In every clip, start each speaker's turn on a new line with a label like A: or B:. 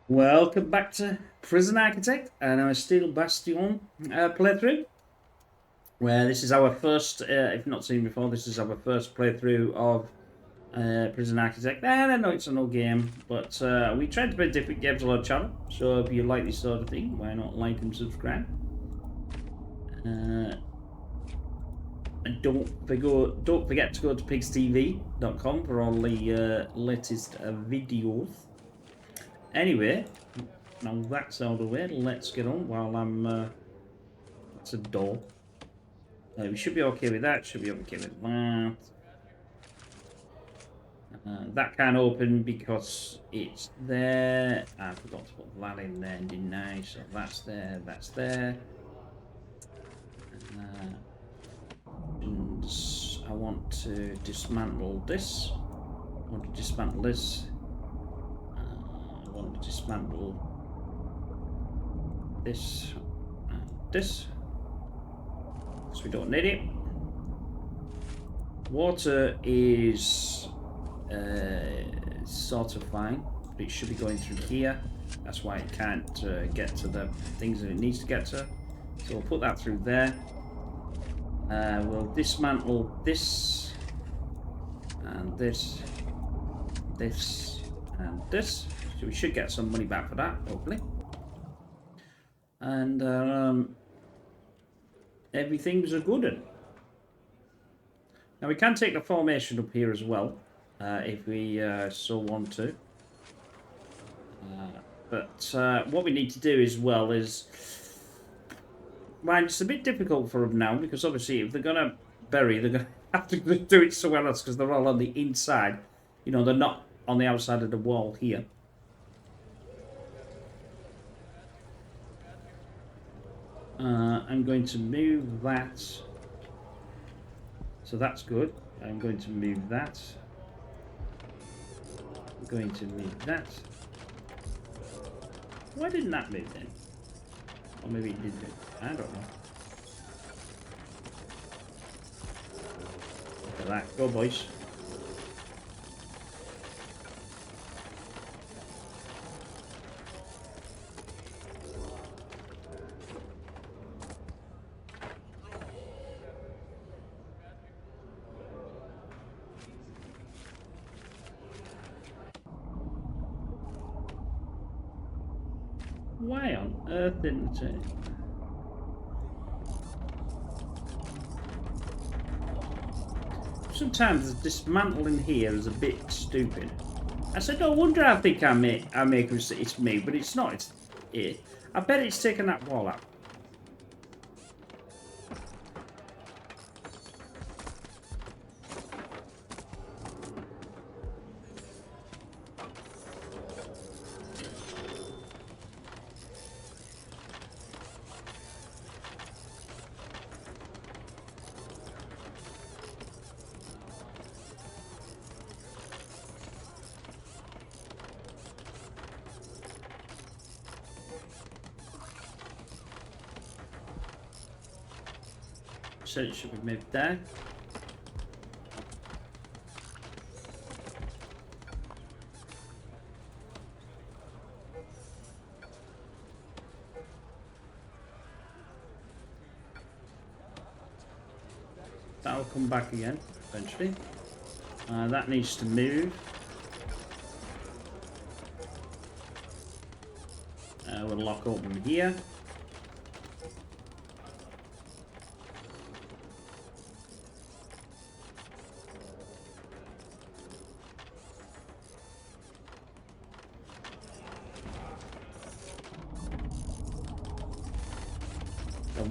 A: Welcome back to Prison Architect and our Steel Bastion playthrough. Where this is our first, if not seen before, this is our first playthrough of Prison Architect. And I know it's an old game, but we tried to play different games on our channel. So if you like this sort of thing, why not like and subscribe? And don't forget to go to pigstv.com for all the latest videos. Anyway, now that's out of the way, let's get on while I'm... that's a door. We should be okay with that, should be okay with that. That can't open because it's there. I forgot to put that in there, didn't I? So that's there, that's there. And I want to dismantle this. I want to dismantle this. I want to dismantle this and this. So we don't need it. Water is sort of fine, but it should be going through here. That's why it can't get to the things that it needs to get to. So we'll put that through there. We'll dismantle this and this, this and this. So we should get some money back for that, hopefully. And everything's a good one. Now we can take the formation up here as well, if we so want to. But what we need to do as well is... Right, it's a bit difficult for them now, because obviously if they're going to bury, they're going to have to do it somewhere else, because they're all on the inside. You know, they're not on the outside of the wall here. I'm going to move that. So that's good. I'm going to move that. I'm going to move that. Why didn't that move then? Or maybe it did move. I don't know. Look at that. Go, boys. Why on earth didn't it? Sometimes the dismantling here is a bit stupid. I said, no wonder I think I make it's me, but it's not. It's it. I bet it's taken that wall out. So it should be moved there. That'll come back again eventually. That needs to move. We'll lock open here.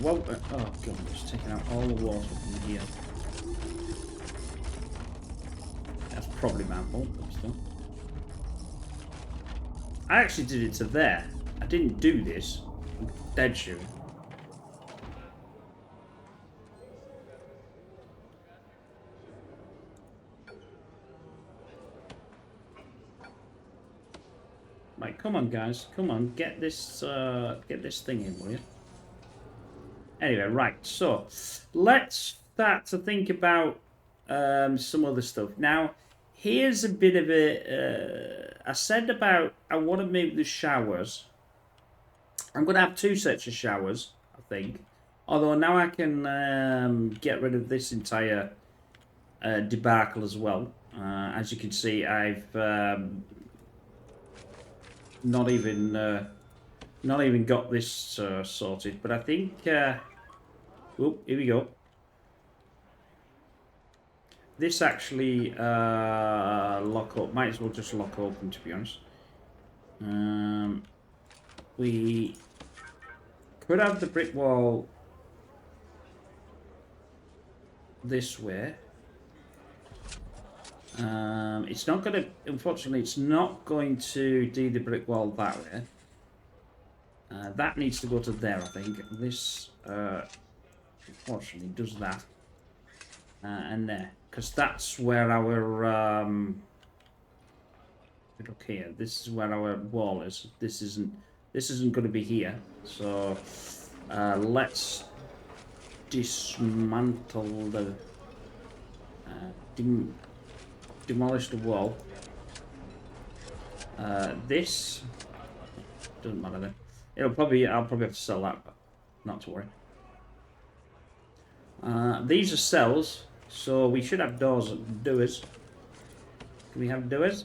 A: Oh god, it's taking out all the water from here. That's probably my fault, but still. I actually did it to there. I didn't do this. I'm dead sure. Right, come on guys, come on, get this thing in, will you? Anyway, right, so let's start to think about some other stuff. Now, Here's a bit of a... I said about I want to move the showers. I'm going to have 2 sets of showers, I think. Although now I can get rid of this entire debacle as well. As you can see, I've not even got this sorted. But I think... oh, here we go. This actually lock up. Might as well just lock open, to be honest. We could have the brick wall this way. It's not going to, unfortunately, it's not going to do the brick wall that way. That needs to go to there, I think. This, unfortunately, does that. And there. Because that's where our, look here, this is where our wall is. This isn't going to be here. So, let's dismantle the, demolish the wall. This doesn't matter then. I'll probably have to sell that, but not to worry. These are cells, so we should have doors and doors. Can we have doors?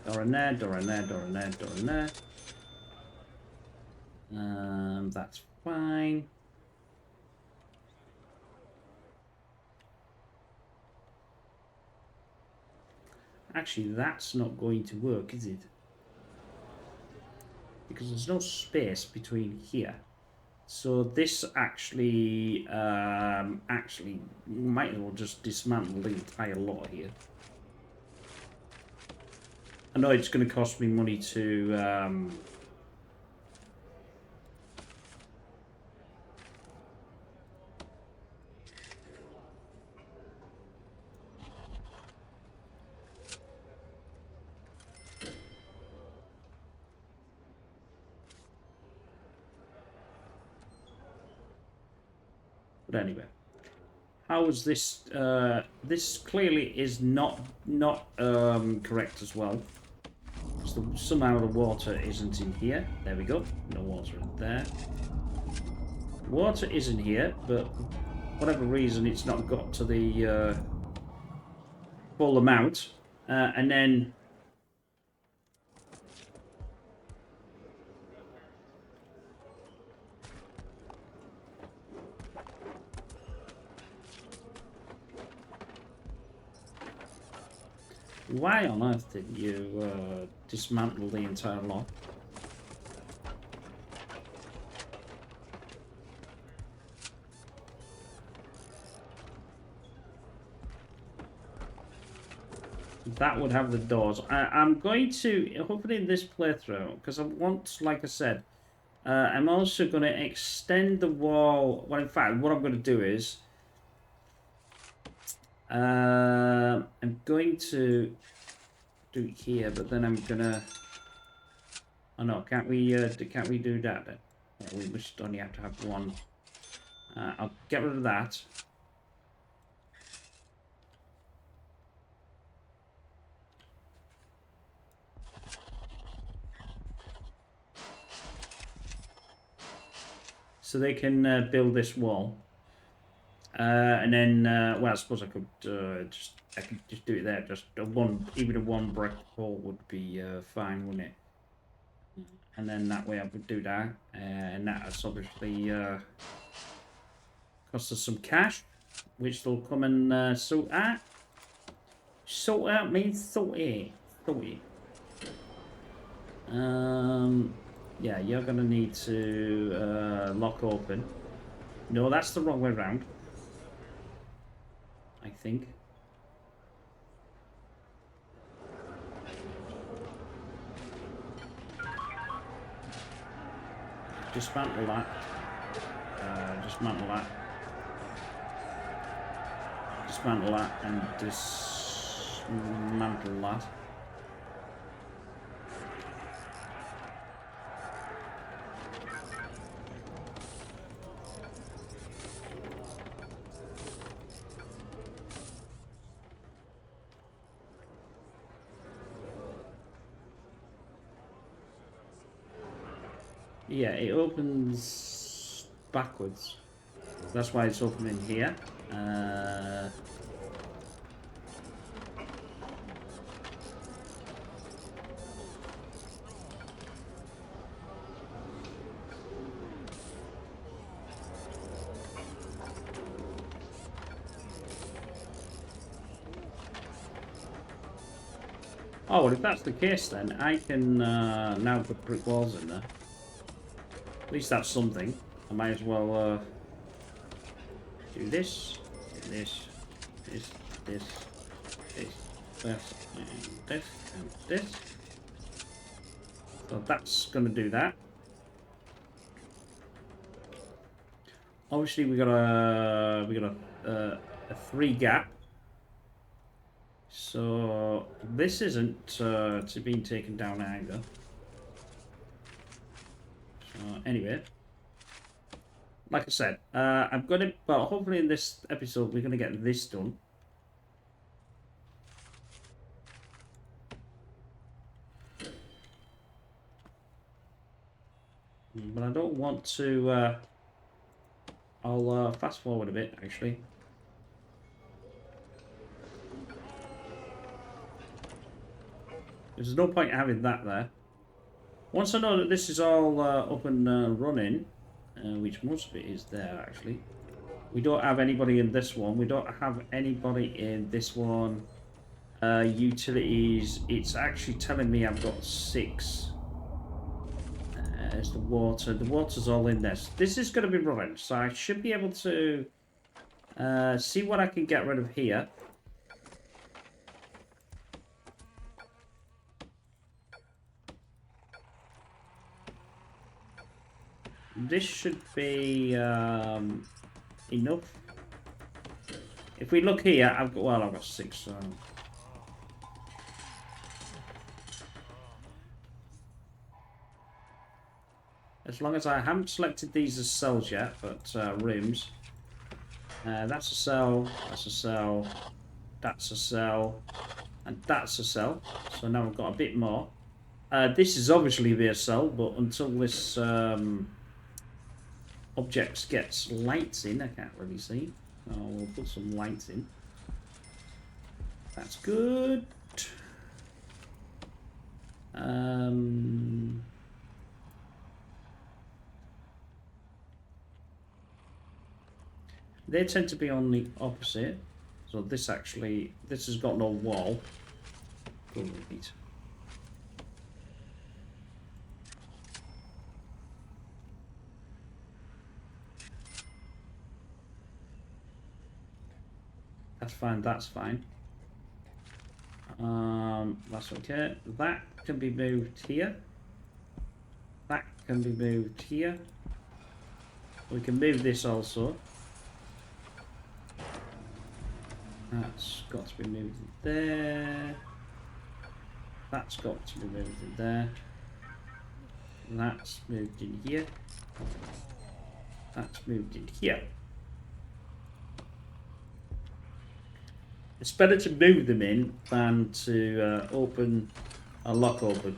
A: Door in there, door in there, door in there, door in there. That's fine. Actually, that's not going to work, is it? Because there's no space between here. So this actually, might as well just dismantle the entire lot here. I know it's going to cost me money to, but anyway, how is this? This clearly is not correct as well. So somehow the water isn't in here. There we go. No water in there. Water is in here, but for whatever reason, it's not got to the full amount. And then why on earth did you dismantle the entire lot? That would have the doors. I'm going to, hopefully in this playthrough, because I want, like I said, I'm also going to extend the wall. Well, in fact, what I'm going to do is, I'm going to do it here, but then I'm gonna. Oh no, can't we do that then? Yeah, we just only have to have one. I'll get rid of that. So they can build this wall. And then, well, I suppose I could just do it there. Just even a one brick wall would be fine, wouldn't it? And then that way I would do that, and that's obviously cost us some cash, which they'll come and sort out. Sort out means sort it. Yeah, you're gonna need to lock open. No, that's the wrong way around. I think. Dismantle that. Dismantle that. Dismantle that and dismantle that. Yeah, it opens backwards. That's why it's opening here. Oh, well, if that's the case, then I can now put brick walls in there. At least that's something. I might as well do this, this, this, this, this, and this, and this. So that's going to do that. Obviously, we got a 3 gap. So this isn't to being taken down either. So anyway, like I said, I'm gonna. Well, hopefully in this episode we're gonna get this done. But I don't want to. I'll fast forward a bit actually. There's no point having that there. Once I know that this is all up and running, which most of it is there actually. We don't have anybody in this one. We don't have anybody in this one. Utilities. It's actually telling me I've got 6. There's the water. The water's all in there. So this is going to be running. So I should be able to see what I can get rid of here. This should be enough. If we look here, I've got 6. So. As long as I haven't selected these as cells yet, but rooms. That's a cell, that's a cell, that's a cell, and that's a cell. So now I've got a bit more. This is obviously the cell, but until this object gets lights in, I can't really see. Oh, we'll put some lights in. That's good. They tend to be on the opposite. So this has got no wall. Go repeat. That's fine, that's fine. That's okay. That can be moved here. That can be moved here. We can move this also. That's got to be moved there. That's got to be moved in there. That's moved in here. That's moved in here. It's better to move them in than to open a lock open.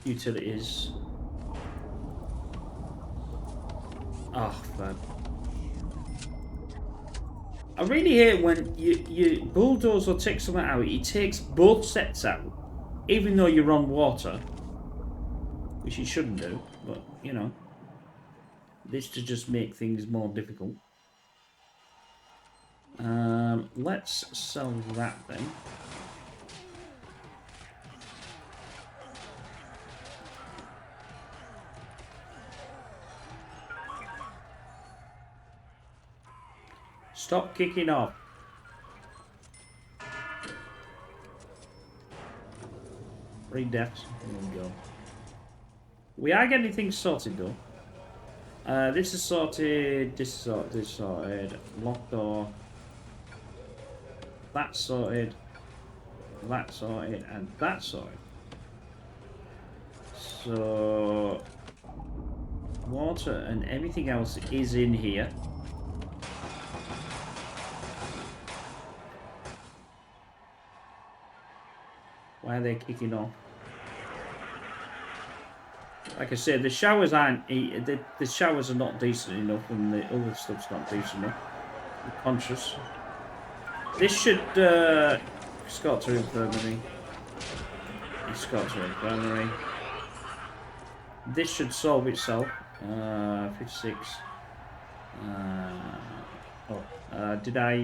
A: Utilities. Oh, man. I really hate when you bulldoze or take something out, it takes both sets out, even though you're on water, which you shouldn't do, but, you know, this to just make things more difficult. Let's sell that then. Stop kicking off. 3 deaths. There we go. We are getting things sorted though. This is sorted. This is sorted. This is sorted. Lock door. That's sorted. That's sorted. And that's sorted. So water and everything else is in here. Why are they kicking off? Like I said, the showers aren't. The showers are not decent enough, and the other stuff's not decent enough. I'm conscious. This should. Escort to infirmary. Escort to infirmary. This should solve itself. 56. Did I?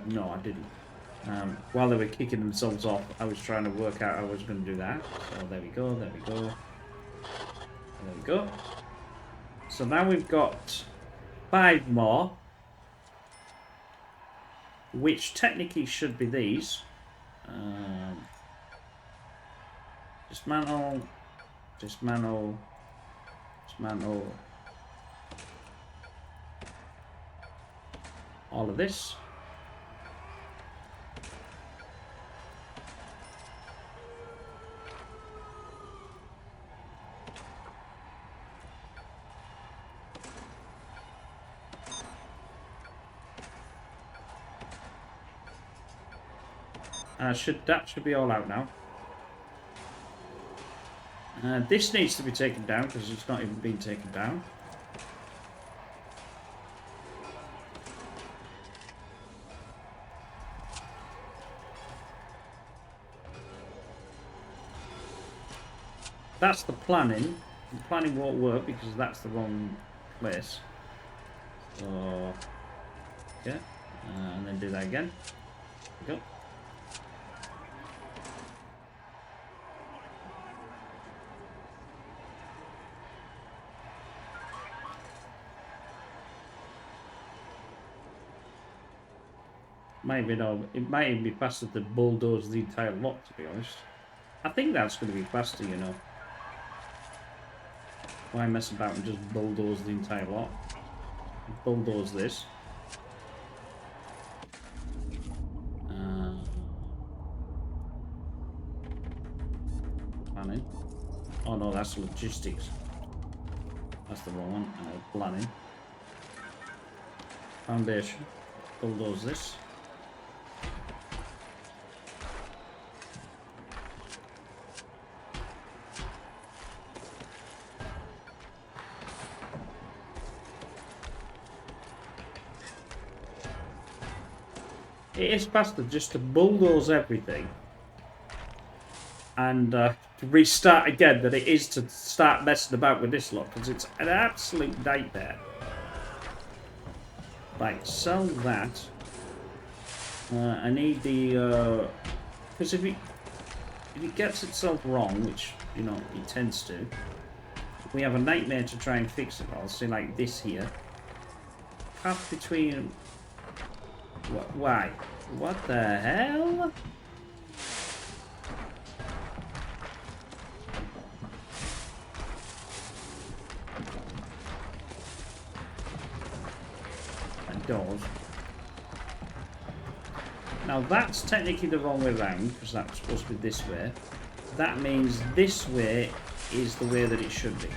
A: No, I didn't. While they were kicking themselves off, I was trying to work out how I was going to do that. So there we go, there we go. There we go. So now we've got 5 more, which technically should be these. Dismantle, dismantle, dismantle. All of this. That should be all out now. This needs to be taken down because it's not even been taken down. That's the planning. The planning won't work because that's the wrong place. So, yeah, and then do that again. There we go. It might even be faster to bulldoze the entire lot, to be honest. I think that's going to be faster, you know. Why mess about and just bulldoze the entire lot? Bulldoze this. Planning. Oh no, that's logistics. That's the wrong one. Planning. Foundation. Bulldoze this. It is faster just to bulldoze everything and to restart again than it is to start messing about with this lot, because it's an absolute nightmare. Right, sell that. I need the... because if it gets itself wrong, which, you know, it tends to, we have a nightmare to try and fix it. I'll say like this here. Half between... Why? What the hell? And doors. Now that's technically the wrong way round, because that's supposed to be this way. That means this way is the way that it should be.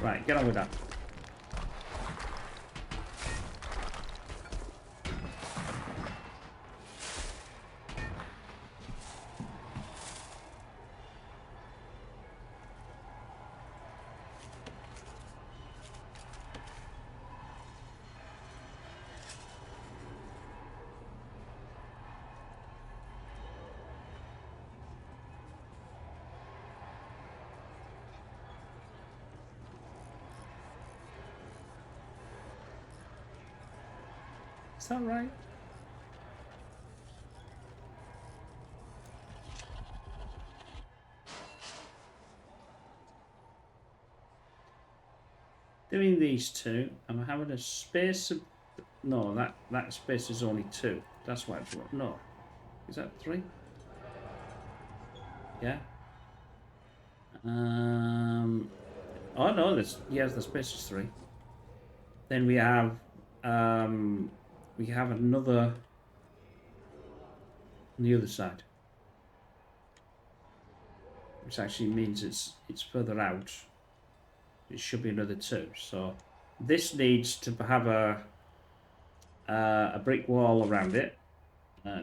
A: Right, get on with that. Is that right? Doing these two, I'm having a space of... No, that space is only 2. That's why it's... No. Is that 3? Yeah. Oh no, yes, the space is 3. Then we have another on the other side, which actually means it's further out. It should be another 2. So this needs to have a brick wall around it.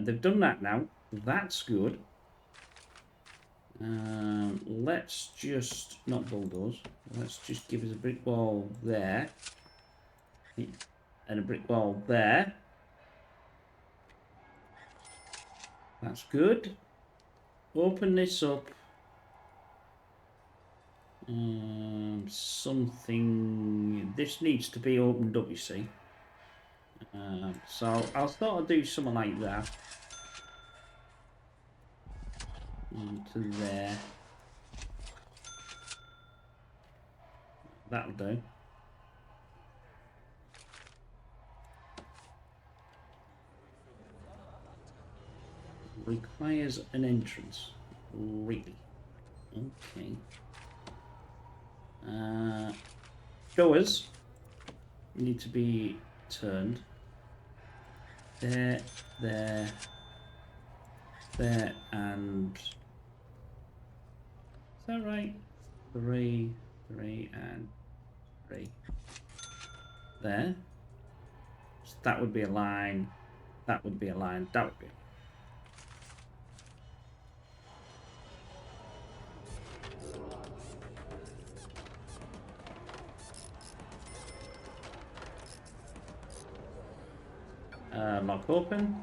A: They've done that now. That's good. Let's just not bulldoze. Let's just give us a brick wall there, and a brick wall there. That's good. Open this up. Something. This needs to be opened up, you see. So I'll sort of do something like that. To there. That'll do. Requires an entrance. Really? Okay. Doors need to be turned. There, there, there, and... Is that right? 3, 3, and 3. There. So that would be a line. That would be a line. That would be a line. Lock open.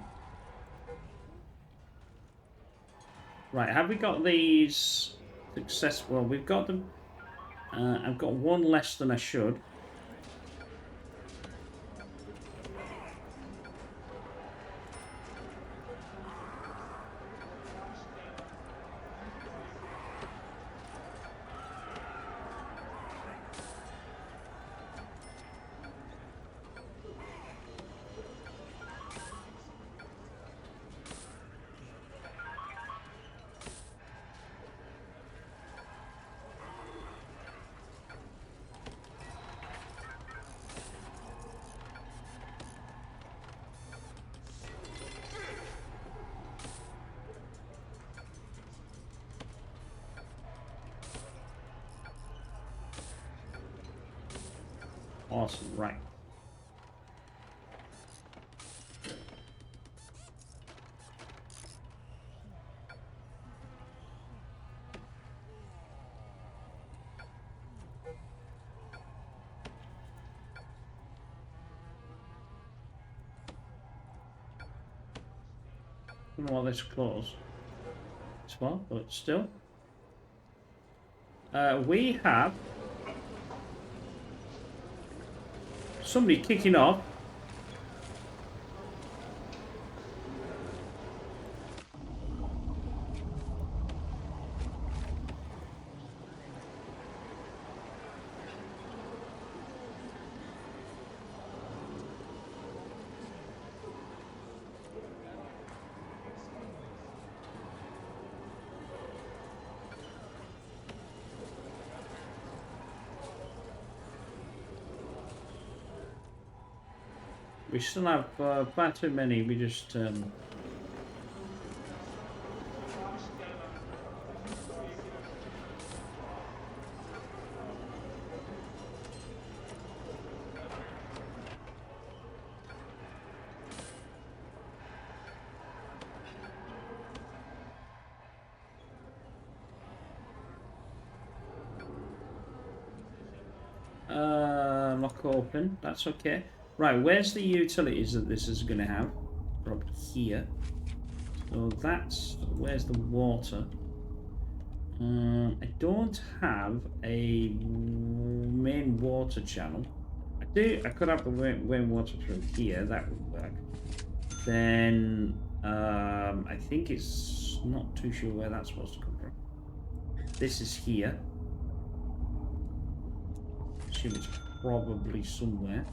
A: Right, have we got these successful? Well, we've got them. I've got one less than I should. Awesome, right. I don't know why this closed. It's well, but still. We have somebody kicking off. We still have far too many. We just lock open. That's okay. Right, where's the utilities that this is going to have? Probably here. So that's... Where's the water? I don't have a main water channel. I do. I could have the main water through here. That would work. Then I think it's not too sure where that's supposed to come from. This is here. I assume it's probably somewhere.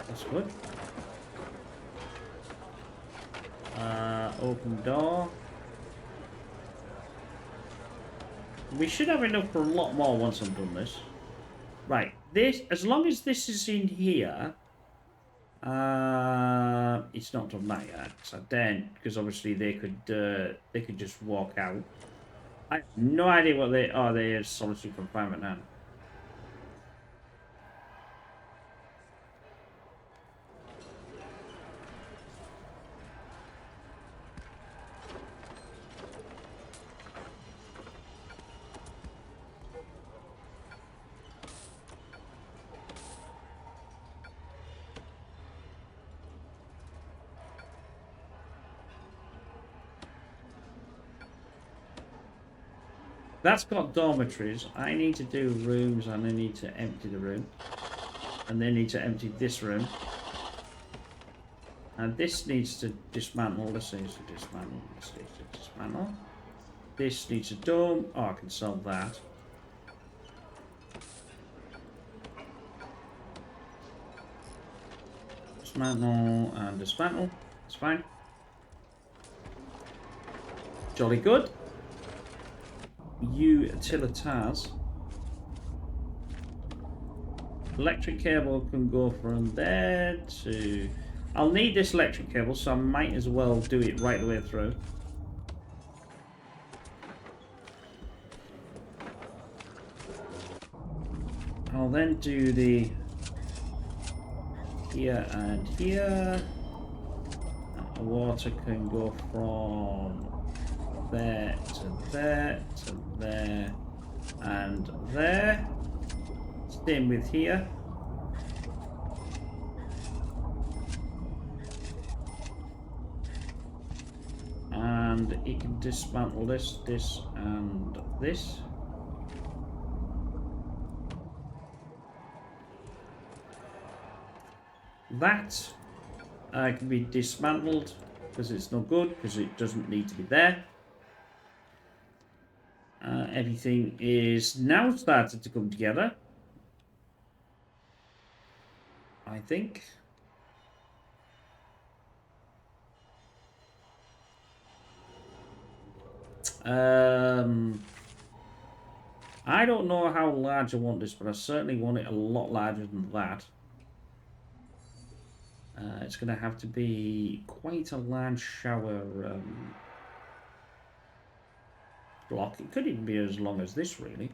A: That's good. Open door. We should have enough for a lot more once I've done this. Right, this, as long as this is in here, it's not done that yet. So then, because obviously they could just walk out. I have no idea what they are. They are solitude confinement now. That's got dormitories. I need to do rooms and I need to empty the room. And they need to empty this room. And this needs to dismantle. This needs to dismantle. This needs to dismantle. This needs a dome. Oh, I can sell that. Dismantle and dismantle. That's fine. Jolly good. Utilitars. Electric cable can go from there to... I'll need this electric cable, so I might as well do it right the way through. I'll then do the... here and here. The water can go from there to there to there and there. Same with here. And it can dismantle this, this, and this. That can be dismantled because it's no good, because it doesn't need to be there. Everything is now started to come together, I think. I don't know how large I want this, but I certainly want it a lot larger than that. It's going to have to be quite a large shower block. It could even be as long as this, really.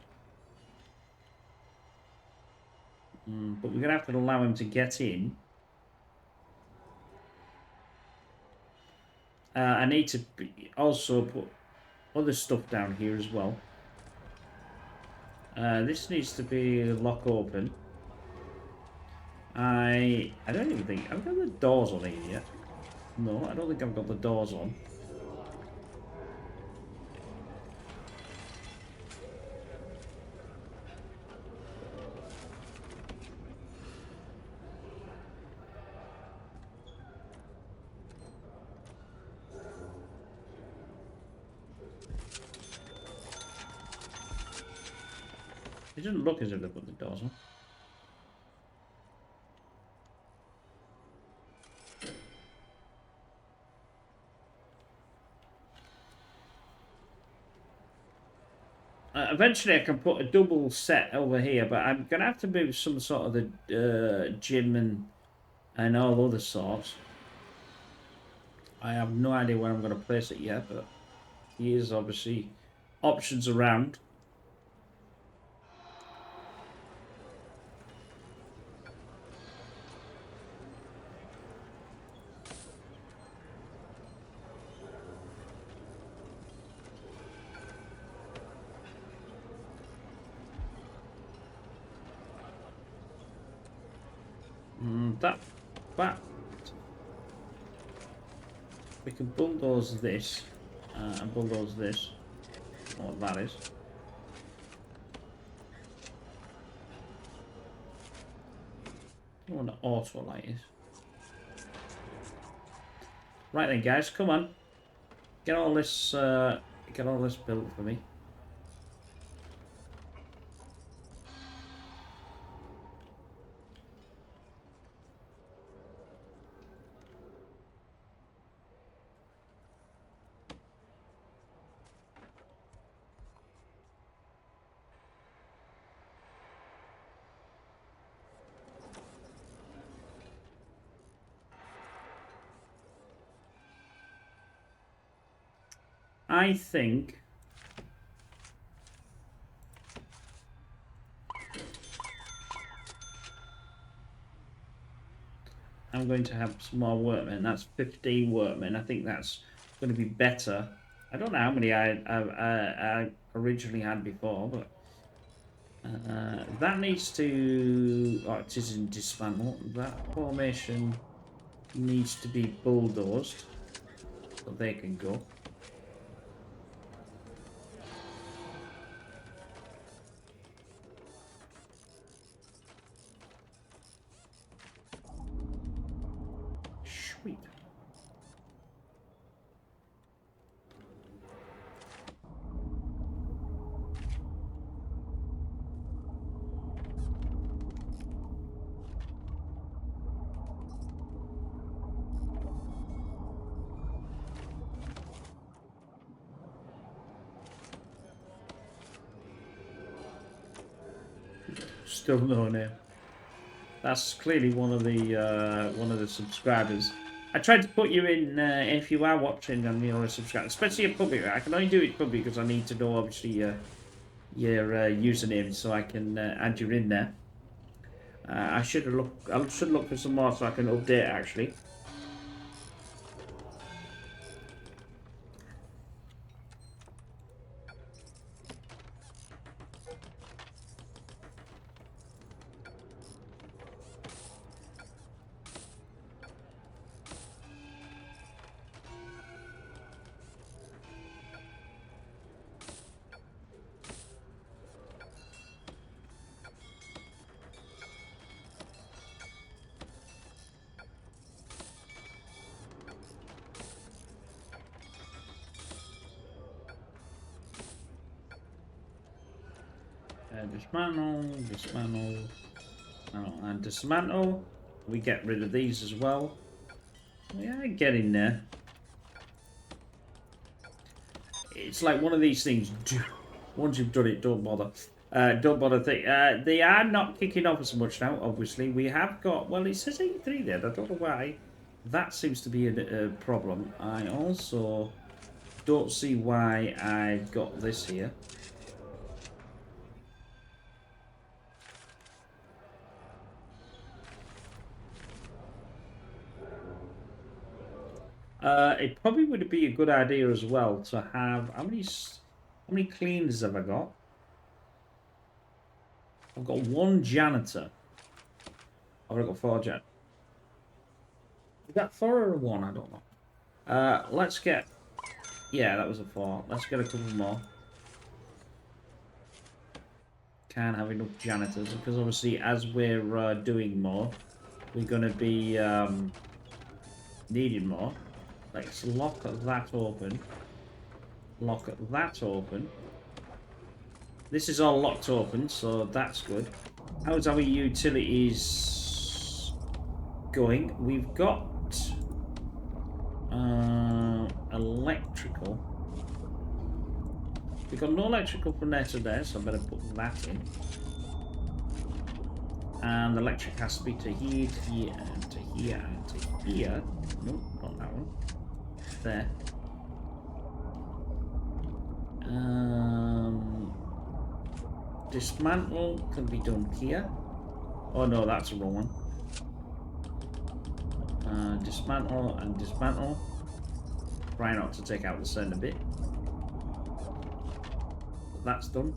A: But we're going to have to allow him to get in. I need to also put other stuff down here as well. This needs to be lock open. I don't even think I've got the doors on here yet. No, I don't think I've got the doors on. It doesn't look as if they've put the doors on. Eventually I can put a double set over here, but I'm going to have to move some sort of the gym and all other sorts. I have no idea where I'm going to place it yet, but here's obviously options around. That we can bulldoze this and bulldoze this. What that is. I don't know what an auto light is. Right then, guys, come on, get all this built for me. I think I'm going to have some more workmen. That's 15 workmen. I think that's going to be better. I don't know how many I originally had before, but that needs to. Oh, it is in dismantle. That formation needs to be bulldozed so they can go. Sweet. Still no name. That's clearly one of the subscribers. I tried to put you in if you are watching and you're a subscriber, especially a public. I can only do it public because I need to know obviously your username so I can add you in there. I should look for some more so I can update actually. Dismantle, and dismantle. We get rid of these as well. Yeah, get in there. It's like one of these things. Once you've done it, don't bother. Don't bother. They are not kicking off as much now. Obviously, we have got. Well, it says 83 there. I don't know why. That seems to be a problem. I also don't see why I've got this here. It probably would be a good idea as well to have how many cleaners have I got? I've got one janitor. I've got 4 janitors. Is that 4 or a 1? I don't know. Let's get. Yeah, that was a 4. Let's get a couple more. Can't have enough janitors because obviously as we're doing more, we're going to be needing more. Let's lock that open. Lock that open. This is all locked open, so that's good. How's our utilities going? We've got electrical. We've got no electrical from there to there, so I better put that in. And the electric has to be to here, to here, and to here, and to here. Nope, not that one. There. Dismantle can be done here. Oh no, that's the wrong one. Dismantle and dismantle. Try not to take out the center bit. That's done.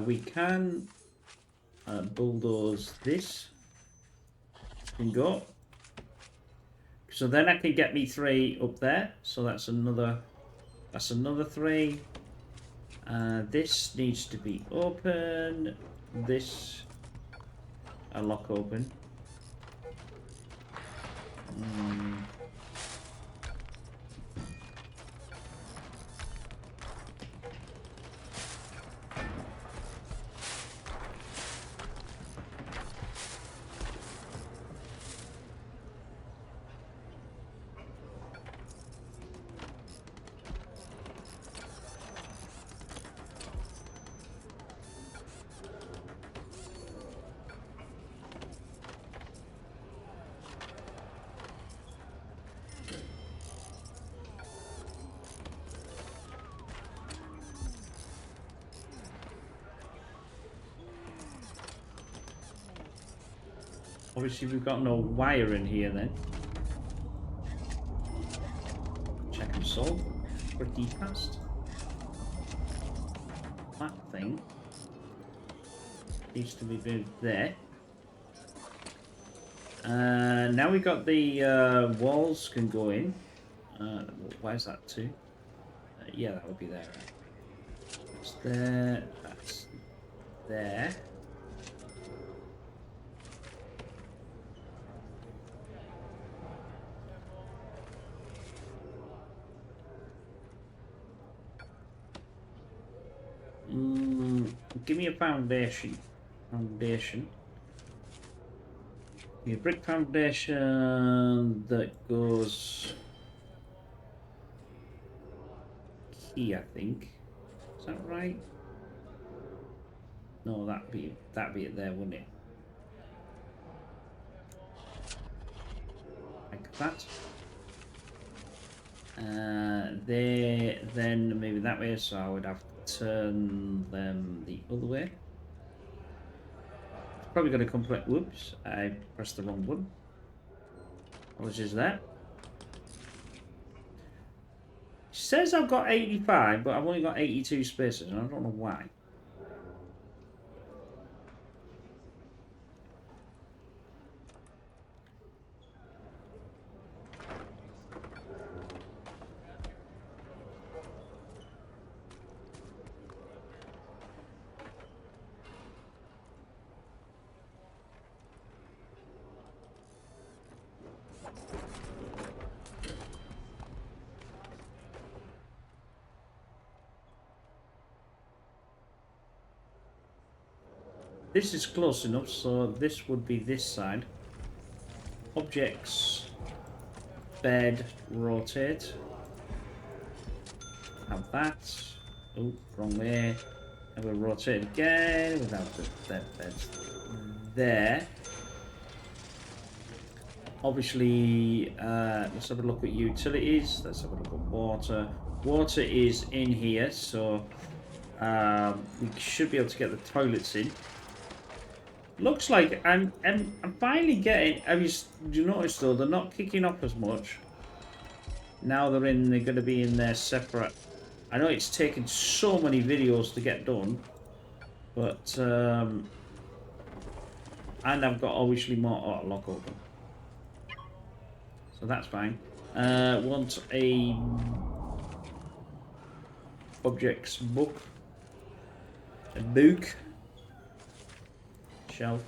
A: We can bulldoze this. Can go. So then I can get me 3 up there. So that's another 3. This needs to be open. This a lock open. Obviously, we've got no wire in here then. Check and solve. Pretty fast. That thing needs to be moved there. Now we got the walls can go in. Where's that to? Yeah, that would be there. Right? That's there. That's there. Give me a foundation. Foundation. A brick foundation that goes here, I think. Is that right? No, that'd be it there, wouldn't it? Like that. There, then maybe that way. So I would have to turn them the other way. It's probably going to complete. Whoops! I pressed the wrong one. Apologies there. Says I've got 85, but I've only got 82 spaces, and I don't know why. This is close enough, so this would be this side. Objects, bed, rotate. Have that. Oh, wrong way. And we'll rotate again without the beds there. Obviously, let's have a look at utilities. Let's have a look at water. Water is in here, so we should be able to get the toilets in. Looks like I'm finally getting. Do you notice though they're not kicking off as much now? They're going to be in their separate. I know it's taken so many videos to get done, but and I've got obviously more lock open, so that's fine. Want a objects book, a book. Shelf.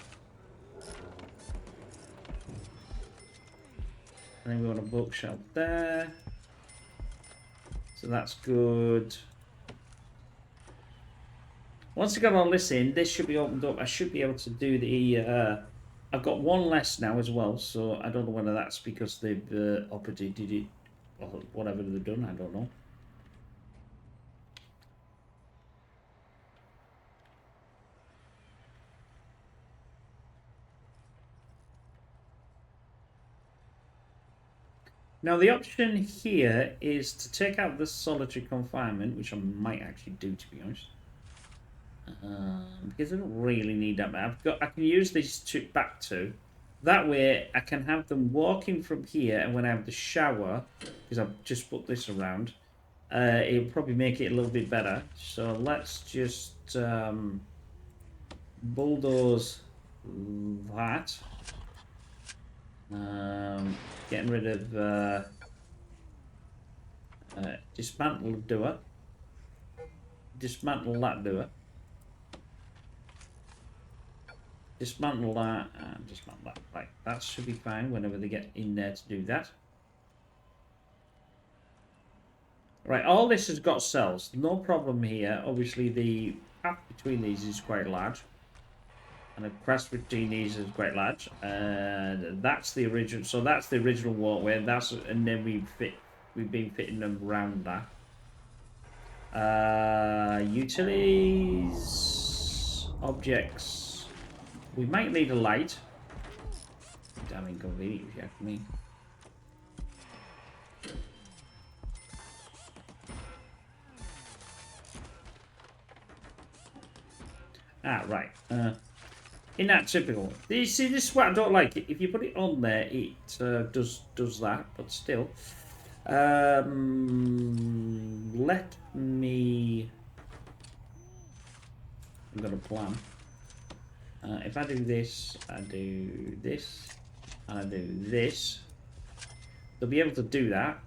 A: And then we want a bookshelf there. So that's good. Once I got all this in, this should be opened up. I should be able to do the. I've got one less now as well, so I don't know whether that's because they've operated it or whatever they've done. I don't know. Now the option here is to take out the solitary confinement, which I might actually do, to be honest, because I don't really need that. I can use these back two. That way I can have them walking from here, and when I have the shower, because I've just put this around, it'll probably make it a little bit better. So let's just bulldoze that. Getting rid of dismantle doer, dismantle that doer, dismantle that, and dismantle that. Right, that should be fine whenever they get in there to do that. Right, all this has got cells, no problem here. Obviously the path between these is quite large. And the crest between these is quite large, and that's the original. So that's the original walkway. And then we've been fitting them around that. Utilities, objects. We might need a light. Damn inconvenient, if you ask me. Right. Isn't that typical? You see, this is what I don't like. If you put it on there, it does that, but still. Let me... I've got a plan. If I do this, I do this, and I do this, they'll be able to do that.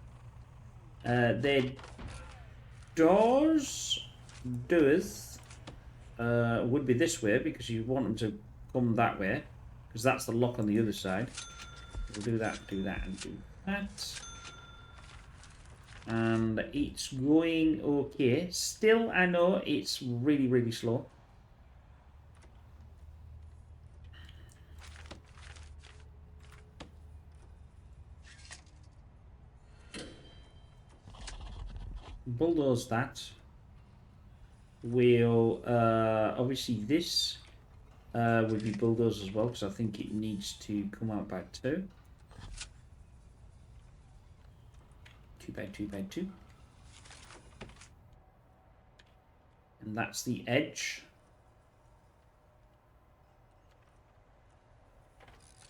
A: Their doors would be this way, because you want them to come that way, because that's the lock on the other side. We'll do that, and do that. And it's going okay. Still, I know it's really, really slow. Bulldoze that. We'll obviously this would be bulldozed as well, because I think it needs to come out by 2. 2 by 2 by 2. And that's the edge.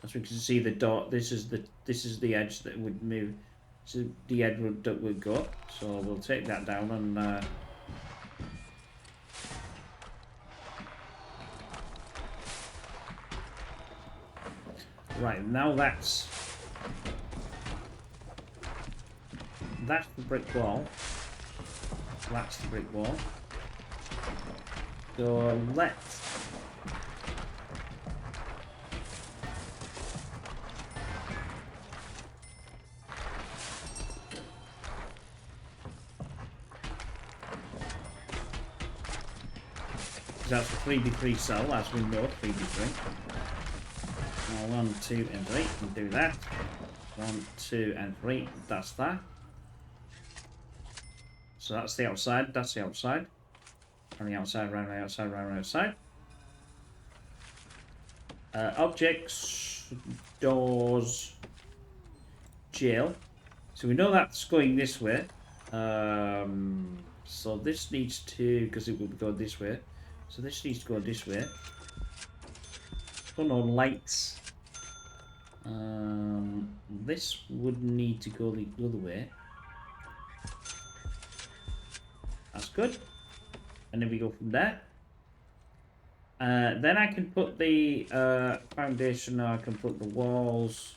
A: As we can see, the dot. This is the edge that would move. So the edge that would go. So we'll take that down and. Right, now that's the brick wall. That's the brick wall. So let's that's a 3x3 cell, as we know, 3x3. Now 1, 2, and 3, and do that. 1, 2, and 3, that's that. So that's the outside, that's the outside. On the outside, round the outside, round the outside. Objects, doors, jail. So we know that's going this way. So this needs to, because it would go this way. So this needs to go this way. Oh no, lights. This would need to go the other way. That's good. And then we go from there. Then I can put the foundation, I can put the walls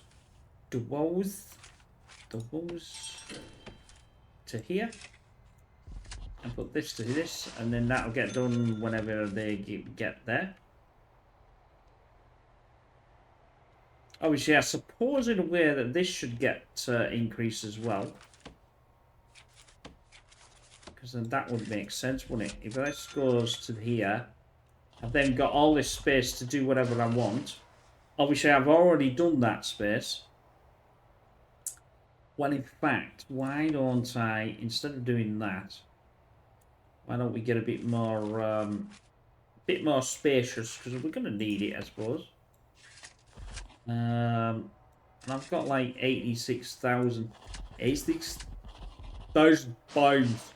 A: to here. And put this to this, and then that'll get done whenever they get there. Obviously, I suppose in a way that this should get increased as well. Because then that would make sense, wouldn't it? If this goes to here, I've then got all this space to do whatever I want. Obviously, I've already done that space. Well, in fact, why don't I, instead of doing that, why don't we get a bit more spacious? Because we're going to need it, I suppose. And I've got like 86,000 pounds.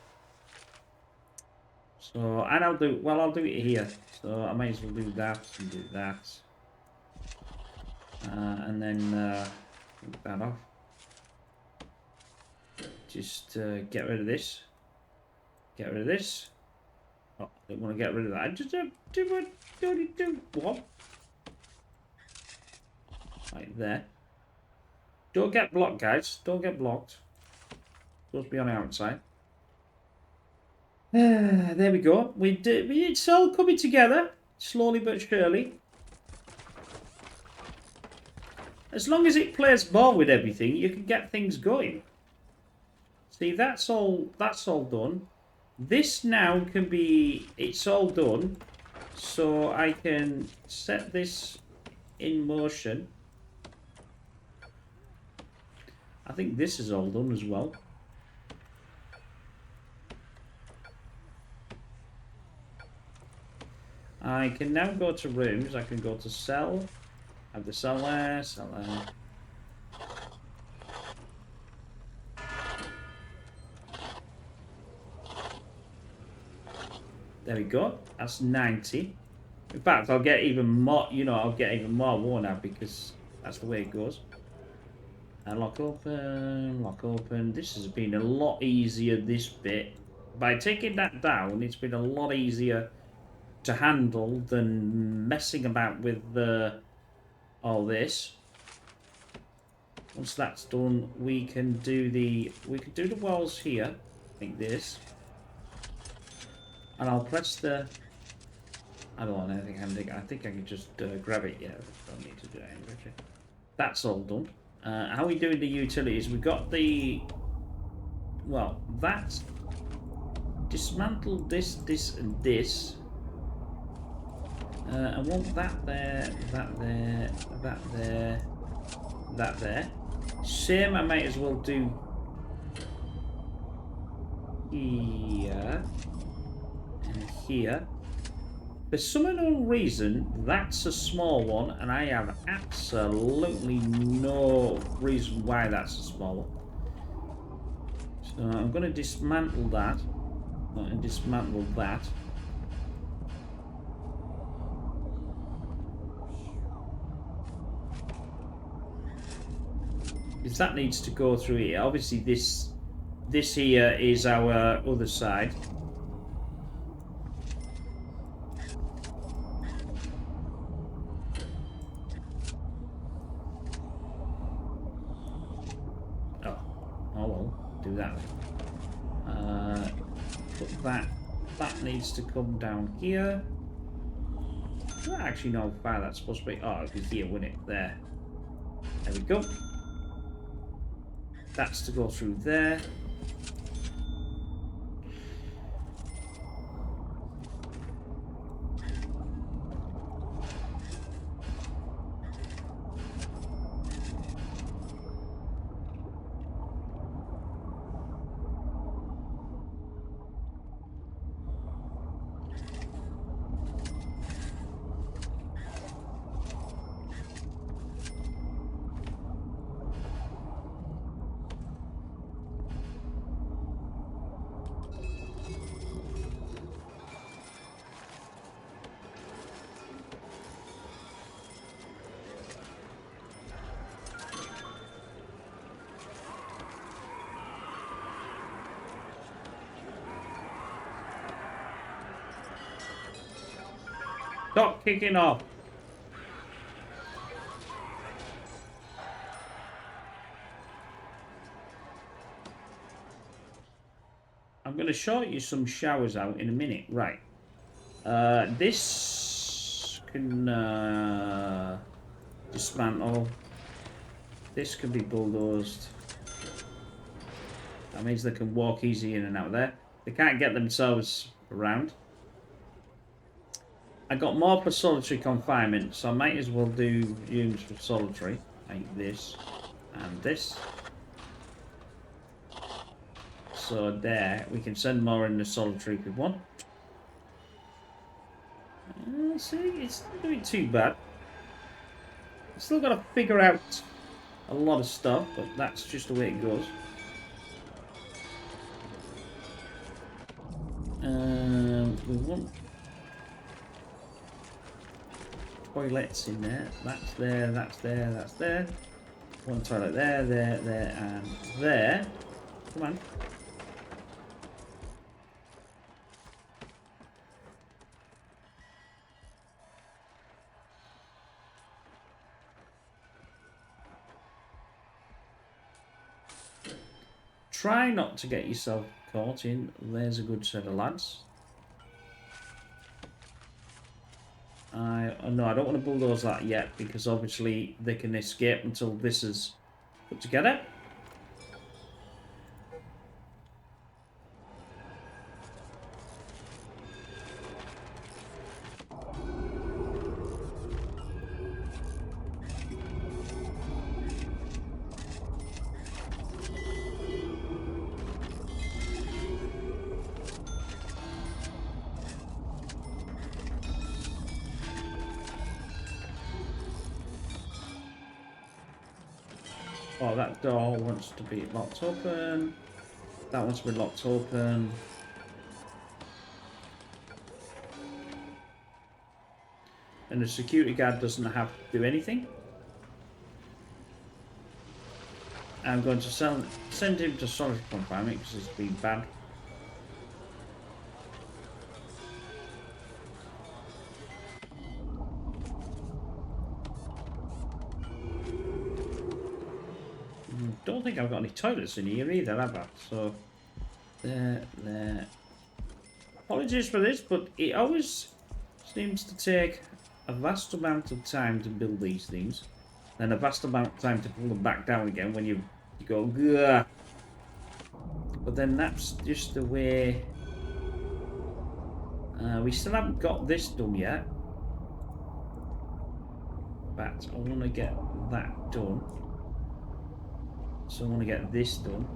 A: So, and I'll do it here. So I might as well do that and do that. And then take that off. Just get rid of this. Get rid of this. Oh, I don't want to get rid of that. I just do what? Right there. Don't get blocked, guys. Don't get blocked. Supposed to be on the outside. There we go. It's all coming together, slowly but surely. As long as it plays ball with everything, you can get things going. See, that's all done. This now can be, it's all done. So I can set this in motion. I think this is all done as well. I can now go to rooms. I can go to cell. Have the cell there, cell there. There we go. That's 90. In fact, I'll get even more, you know, I'll get even more worn out because that's the way it goes. And lock open, lock open. This has been a lot easier, this bit. By taking that down, it's been a lot easier to handle than messing about with all this. Once that's done, we can do the walls here, like this. And I'll press the... I don't want anything handy. I think I can just grab it. Yeah, don't need to do anything. That's all done. How are we doing the utilities? We've got the... Well, that's... Dismantle this, this, and this. I want that there, that there, that there, that there. Same, I might as well do here and here. For some unknown reason, that's a small one, and I have absolutely no reason why that's a small one. So I'm going to dismantle that and dismantle that. Because that needs to go through here. Obviously, this here is our other side. Oh well, do that. But that needs to come down here. I don't actually know how far that's supposed to be. Oh, it'll be here, wouldn't it? There. There we go. That's to go through there. Stop kicking off. I'm going to show you some showers out in a minute. Right. This can dismantle. This can be bulldozed. That means they can walk easy in and out there. They can't get themselves around. I got more for solitary confinement, so I might as well do rooms for solitary, like this and this. So there, we can send more in the solitary if we want. See, it's not doing too bad. Still got to figure out a lot of stuff, but that's just the way it goes. We want toilets in there. That's there, that's there, that's there. One toilet there, there, there, and there. Come on. Try not to get yourself caught in. There's a good set of lads. No, I don't want to bulldoze that yet because obviously they can escape until this is put together. Oh, that door wants to be locked open. That wants to be locked open. and the security guard doesn't have to do anything. I'm going to send him to solitary confinement because it's been bad. Don't think I've got any toilets in here either, have I? So, there. Apologies for this, but it always seems to take a vast amount of time to build these things, and a vast amount of time to pull them back down again when you go, gah. But then that's just the way. We still haven't got this done yet, but I want to get that done. So I want to get this done.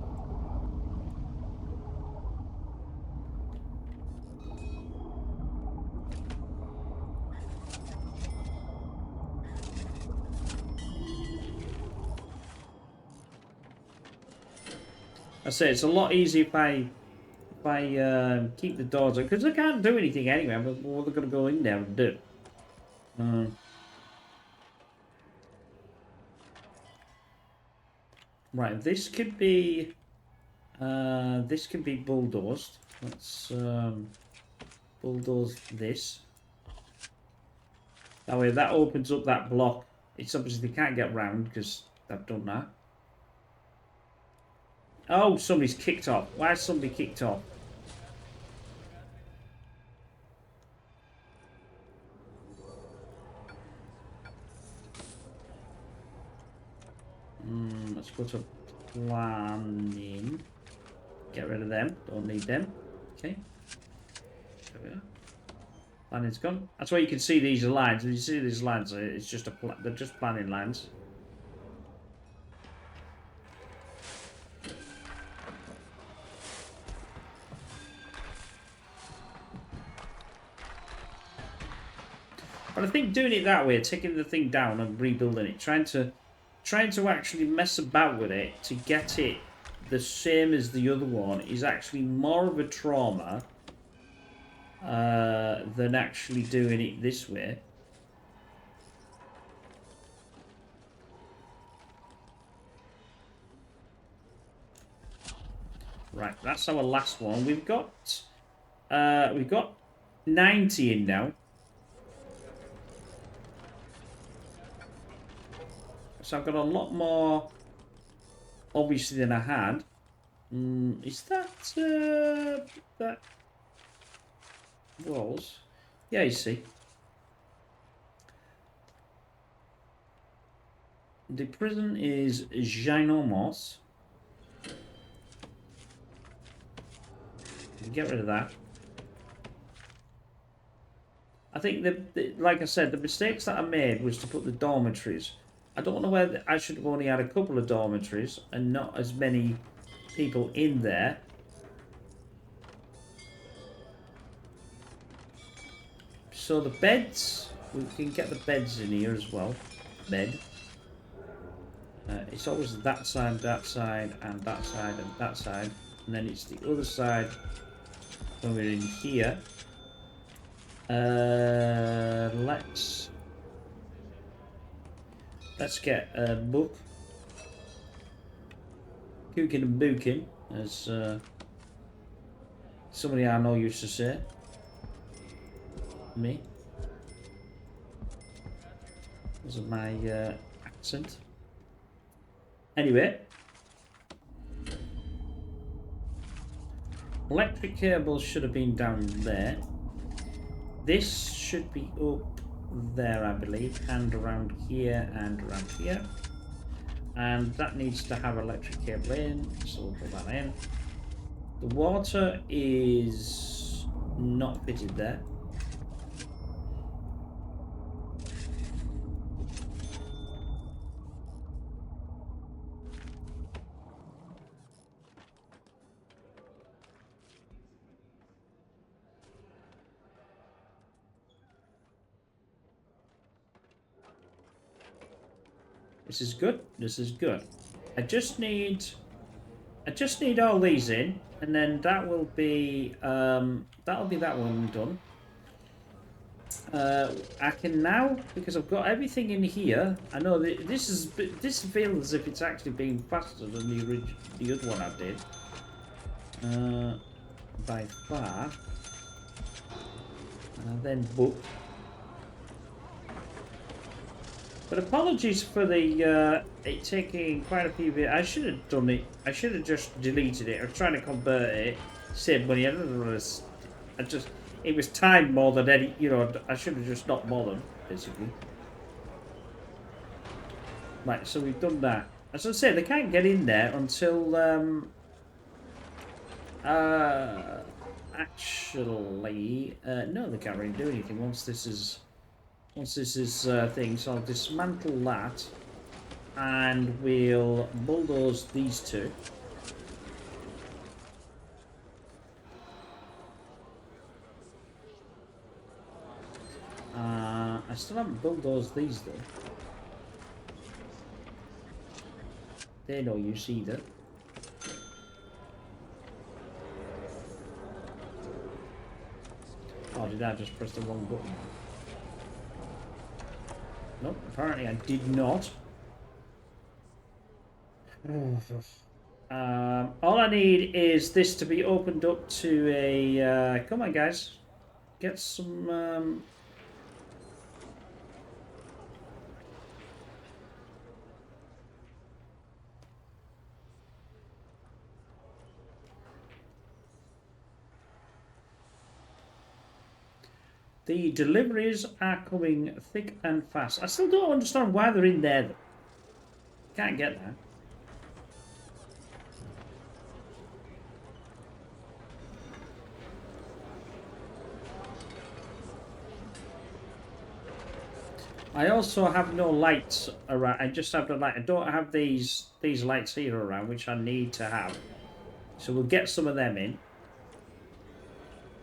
A: I say it's a lot easier if I keep the doors open, because I can't do anything anyway. But what are they going to go in there and do? Right, this could be bulldozed. Let's bulldoze this. That way, that opens up that block. It's obviously they can't get round because I've done that. Oh, somebody's kicked off. Why is somebody kicked off? Let's go to planning. Get rid of them. Don't need them. Okay. There we are. Planning's gone. That's why you can see these lines. When you see these lines, it's just they're just planning lines. But I think doing it that way, taking the thing down and rebuilding it, trying to actually mess about with it to get it the same as the other one is actually more of a trauma than actually doing it this way. Right, that's our last one. We've got 90 in now. So I've got a lot more, obviously, than I had. Is that walls? Yeah, you see. The prison is ginormous. Get rid of that. I think like I said, the mistakes that I made was to put the dormitories. I don't know whether I should have only had a couple of dormitories and not as many people in there. So the beds, we can get the beds in here as well. Bed. It's always that side, and that side, and that side. And then it's the other side when we're in here. Let's get a book. Cooking and booking, as somebody I know used to say. Me. Those are my accent. Anyway. Electric cables should have been down there. This should be up there, I believe, and around here and around here. And that needs to have electric cable in, so we'll put that in. The water is not fitted there. This is good. This is good. I just need all these in, and then that will be that one done. I can now, because I've got everything in here. I know that this feels as if it's actually being faster than the other one I did. By far. And I then booked. But apologies for the it taking quite a few bits. I should have done it. I should have just deleted it. I was trying to convert it, save money. It was time more than any. You know, I should have just not bothered, basically. Right, so we've done that. As I say, they can't get in there until actually, no, they can't really do anything once this is thing. So I'll dismantle that, and we'll bulldoze these two. I still haven't bulldozed these though. They're no use either. Oh, did I just press the wrong button? Nope, apparently I did not. All I need is this to be opened up to a... come on, guys. Get some... The deliveries are coming thick and fast. I still don't understand why they're in there, though. Can't get that. I also have no lights around. I just have the light. I don't have these lights here around, which I need to have. So we'll get some of them in.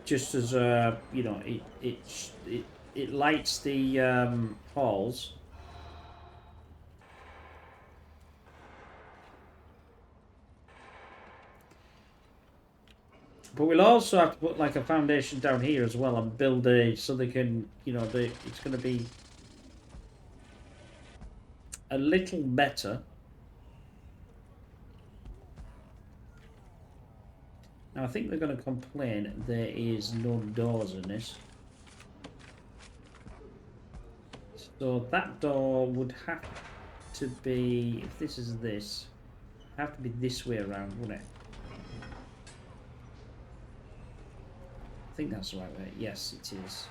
A: Just as you know, it lights the halls. But we'll also have to put like a foundation down here as well and build so they can, you know, it's going to be a little better. Now I think they're going to complain there is no doors in this. So that door would have to be, if this is this, have to be this way around, wouldn't it? I think that's the right way. Yes, it is.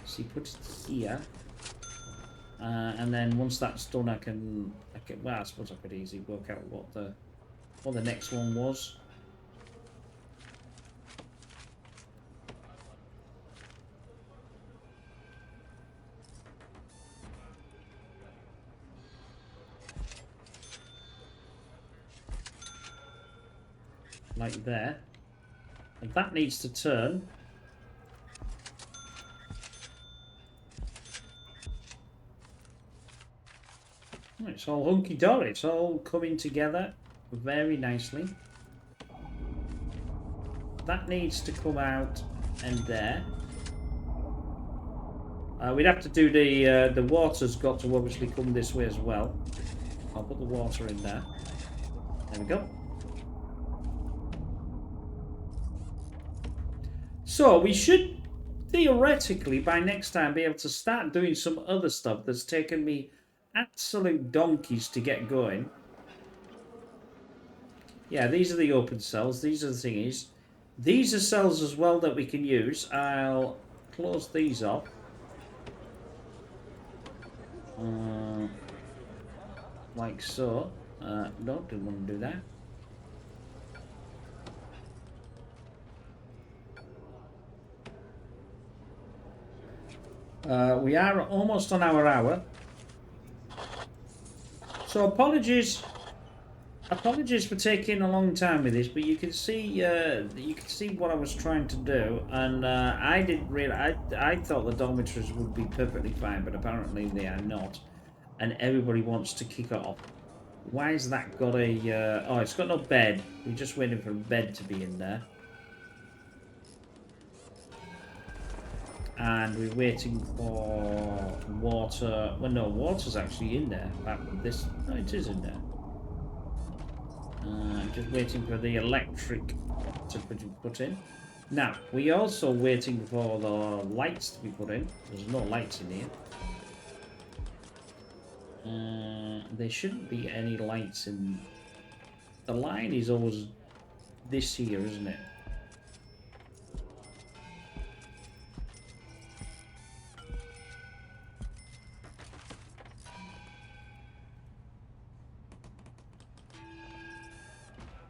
A: So you put it here. And then once that's done, I can well, I suppose I could easily work out what the next one was. Like there. And that needs to turn. It's all hunky-dory. It's all coming together very nicely. That needs to come out and there. We'd have to do the water's got to obviously come this way as well. I'll put the water in there. There we go. So we should theoretically by next time be able to start doing some other stuff that's taken me absolute donkeys to get going. Yeah, these are the open cells. These are the thingies. These are cells as well that we can use. I'll close these off. Like so. No, didn't want to do that. We are almost on our hour. So apologies for taking a long time with this, but you can see what I was trying to do, and I didn't really. I thought the dormitories would be perfectly fine, but apparently they are not, and everybody wants to kick off. Why has that got a? Oh, it's got no bed. We're just waiting for a bed to be in there. and we're waiting for water. Well, no, water's actually in there. This, no, it is in there. Just waiting for the electric to be put in. Now, we're also waiting for the lights to be put in. There's no lights in here. There shouldn't be any lights in... The line is always this here, isn't it?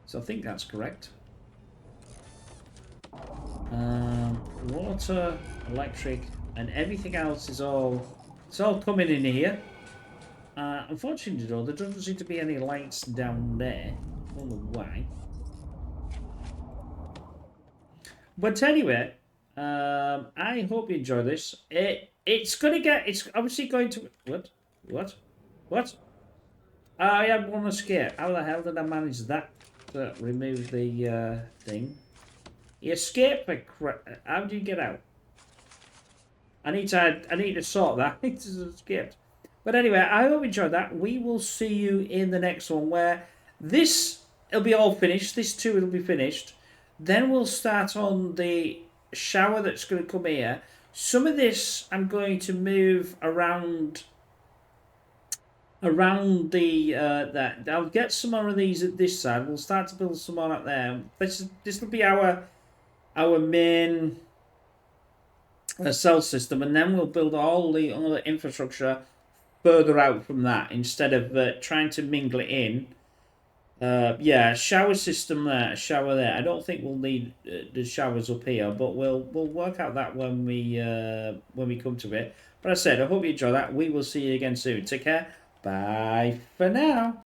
A: So I think that's correct. Water, electric, and everything else is all... It's all coming in here. Unfortunately, though, there doesn't seem to be any lights down there. I don't know why. But anyway, I hope you enjoy this. It's obviously going to... What? I had one escape. How the hell did I manage that? To remove the thing. He escaped. How do you get out? I need to sort that. It's escaped. But anyway, I hope you enjoyed that. We will see you in the next one where it'll be all finished. This too, it'll be finished. Then we'll start on the shower that's going to come here. Some of this I'm going to move around the that. I'll get some more of these at this side. We'll start to build some more up there. This will be our main cell system, and then we'll build all the other infrastructure further out from that instead of trying to mingle it in. Yeah, shower system there, shower there. I don't think we'll need the showers up here, but we'll work out that when we come to it. But I said, I hope you enjoy that. We will see you again soon. Take care. Bye for now.